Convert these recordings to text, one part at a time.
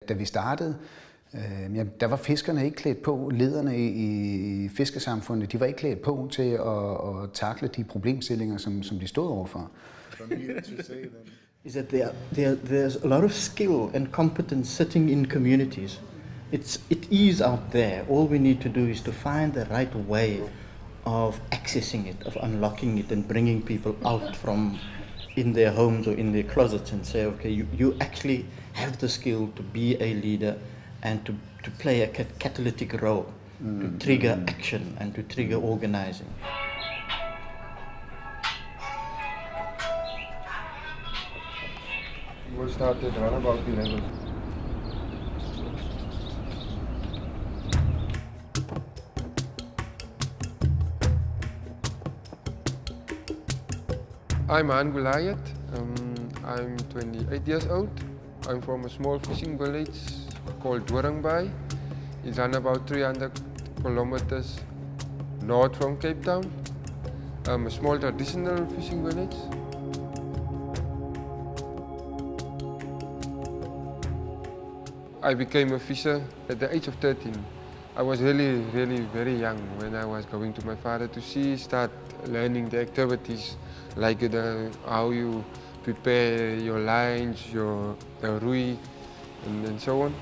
Da vi startede, der var fiskerne ikke klædt på. Lederne i fiskesamfundet, de var ikke klædt på til at takle de problemstillinger, som de stod overfor. Is that there's a lot of skill and competence sitting in communities. It is out there. All we need to do is to find the right way of accessing it, of unlocking it, and bringing people out from in their homes or in their closets and say, okay, you actually have the skill to be a leader and to play a catalytic role, to trigger action and to trigger organizing. We'll start at runabout level. I'm Hahn Goliath. I'm 28 years old. I'm from a small fishing village called Hvordan. It's around about 300 kilometers north from Cape Town. A small traditional fishing village. I became a fisher at the age of 13. I was really very young when I was going to my father to sea, start learning the activities like how you prepare your lines, your rui, and so on.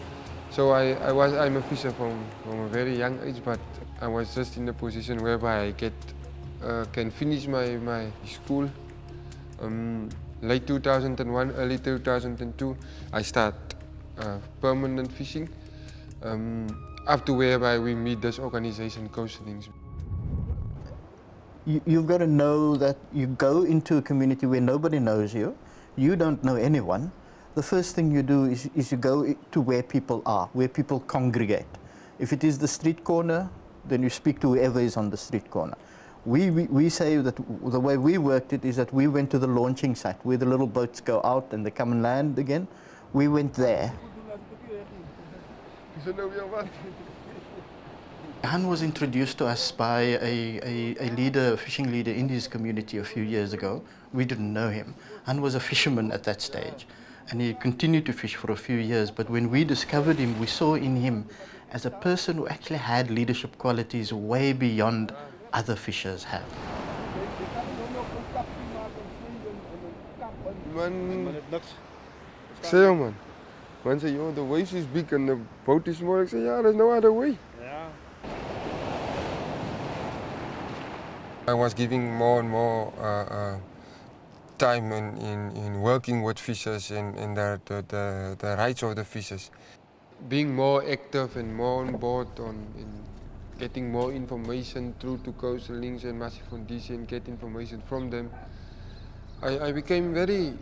So I'm a fisher from a very young age, but I was just in a position whereby I can finish my school. Late 2001, early 2002, I start permanent fishing, up to whereby we meet this organization, Coastalings. You've got to know that you go into a community where nobody knows you, you don't know anyone. The first thing you do is you go to where people are, where people congregate. If it is the street corner, then you speak to whoever is on the street corner. We say that the way we worked it is that we went to the launching site, where the little boats go out and they come and land again. We went there. Hahn was introduced to us by a leader, a fishing leader in his community a few years ago. We didn't know him. Hahn was a fisherman at that stage, and he continued to fish for a few years. But when we discovered him, we saw in him as a person who actually had leadership qualities way beyond other fishers have. Man say, yo, the waves is big and the boat is small. I say, yeah, there's no other way. Yeah. I was giving more and more time in working with fishers and the rights of the fishers. Being more active and more on board in getting more information through to Coastalings and Masifundise and get information from them. I became very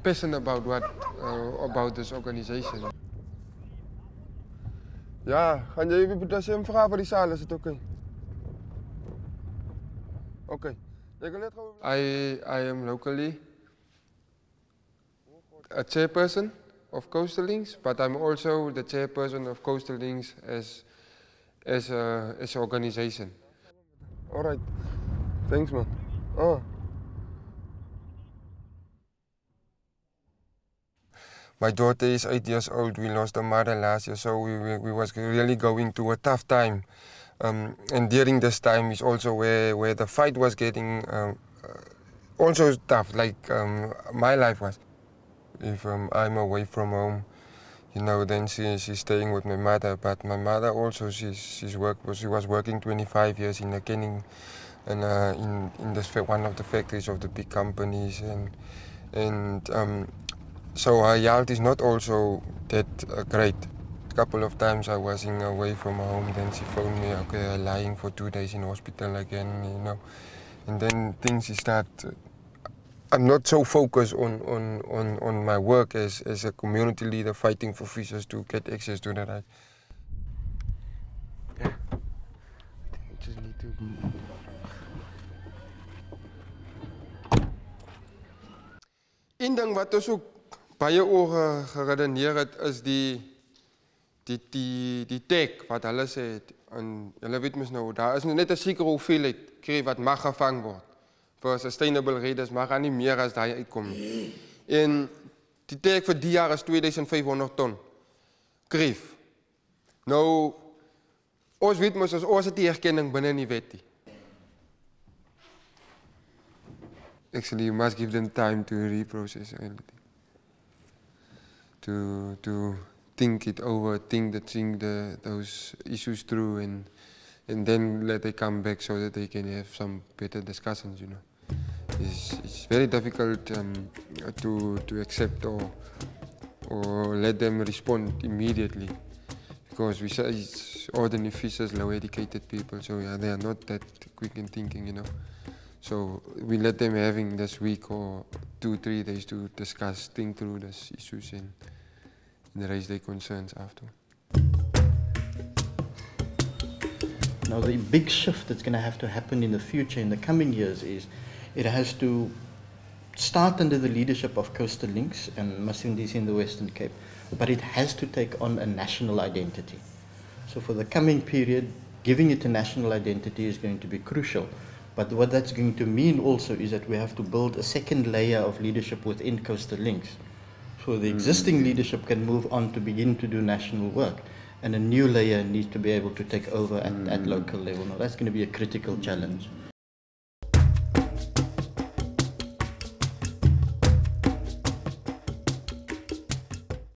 passionate about this organization. Ja, gaan jullie bedacht hem vragen voor die zaal, is het oké? Oké. I am locally a chairperson of Coastalings, but I'm also the chairperson of Coastalings as an organization. All right. Thanks, man. Oh. My daughter is 8 years old. We lost her mother last year, so we was really going through a tough time. And during this time is also where the fight was getting also tough, like my life was. If I'm away from home, you know, then she's staying with my mother. But my mother also, she was working 25 years in a canning, and in this one of the factories of the big companies, and so her health is not also that great. A couple of times I was away from home, then she phoned me, okay, lying for 2 days in hospital again, you know. And then things start, I'm not so focused on my work as a community leader fighting for fishers to get access to that. Yeah, I just need to... Eén ding wat ons ook baie oor geredeneer het, is die tag wat hulle sê het. En julle weet mos nou, daar is net 'n sekere hoeveelheid kry wat mag gevang word. Vir sustainable redes mag aan nie meer as daai uitkom nie. En die tag vir die jaar is 2500 ton. kreef. Nou, ons weet mos, ons het die erkenning binne in die wet. Actually, you must give them time to reprocess everything. To think it over, think those issues through, and then let they come back so that they can have some better discussions, you know. It's very difficult to accept or let them respond immediately, because we say it's ordinary fishers, low-educated people, so yeah, they are not that quick in thinking, you know. So we let them having this week or 2-3 days to discuss, think through these issues and raise their concerns after. Now the big shift that's going to have to happen in the future, in the coming years, is it has to start under the leadership of Coastal Links and Masifundise in the Western Cape, but it has to take on a national identity. So for the coming period, giving it a national identity is going to be crucial. But what that's going to mean also is that we have to build a second layer of leadership within Coastal Links. So the existing leadership can move on to begin to do national work, and a new layer needs to be able to take over at local level. Now that's going to be a critical challenge.